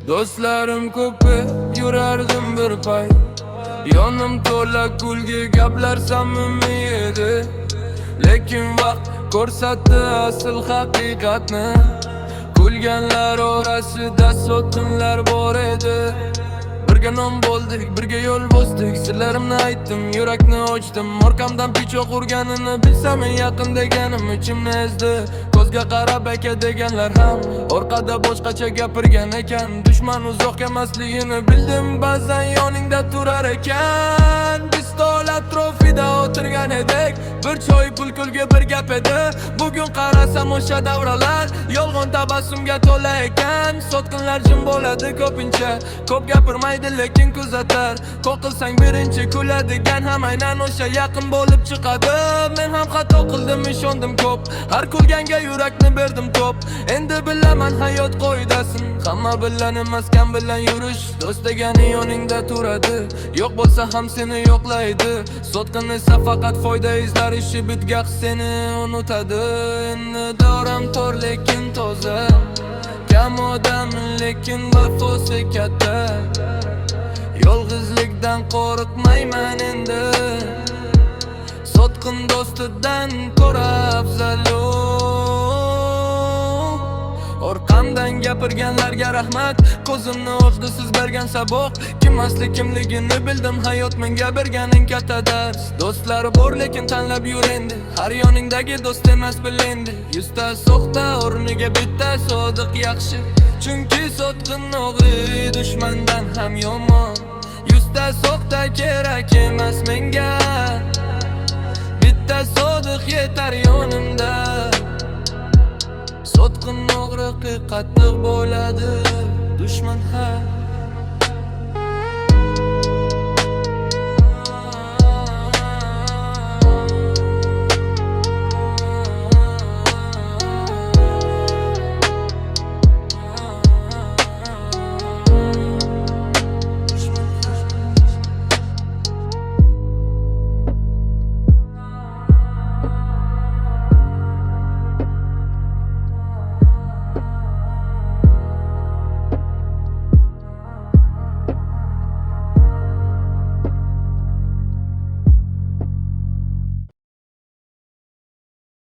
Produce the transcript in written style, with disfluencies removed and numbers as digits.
Do'stlarim ko'pi yurardim bir pay, yonim to'la kulgi gaplar samimiy edi. Lekin vaqt ko'rsatdi asl haqiqatni. Kulganlar orasida so'tinlar bor edi. Birga non bo'ldik, birga yo'l bosdik. Sirlarimni aytdim, yurakni ochdim. Orqamdan pichoq urganini bilsam yaqin deganim ichimni ezdi. Ko'zga qarab aka deganlar ham orqada boshqacha gapirgan ekan. Dushman uzoq emasligini bildim, ba'zan yoningda turar ekan. Biz stol atrofida o'tirgan edik, bir choy pul kulgi bir gap edi. Bugun qarasam o'sha davralar yolg'on tabassumga to'la ekan. Sotqinlar jim bo'ladi ko'pincha, ko'p gapirmaydi lekin kuzatar. Qo'qilsang birinchi kuladigan ham aynan o'sha yaqin bo'lib chiqadi. Men ham xato qildim, ishondim ko'p, har kulganga yurakni berdim to'p. Endi bilaman hayot qoidasin, hamma bilan emas kam bilan yurish. Do'st degani yoningda turadi, yo'q bo'lsa ham seni yo'qlaydi. Sotqin esa faqat foyda izlar, ishi bitgach seni unutadi. Endi doram tor lekin toza, kam odam lekin vafosi katta. Yolg'izlikdan qo'rqmayman endi, sotqin do'stidan ko'ra afzal. Orqamdan gapirganlarga rahmat, ko'zimni ochdi siz bergan saboq. Kim asli kimligini bildim, hayot menga berganing katta dars. Do'stlar bor lekin tanlab yur endi, har yoningdagi do'st emas bil endi. 100 ta soxta o'rniga bitta sodiq yaxshi, chunki sotqin o'g'ri dushmandan ham yomon. 100 ta soxta kerak emas menga, bitta sodiq yetar yonimda. Sotqin o'g'ri qattiq bo'ladi, dushman ha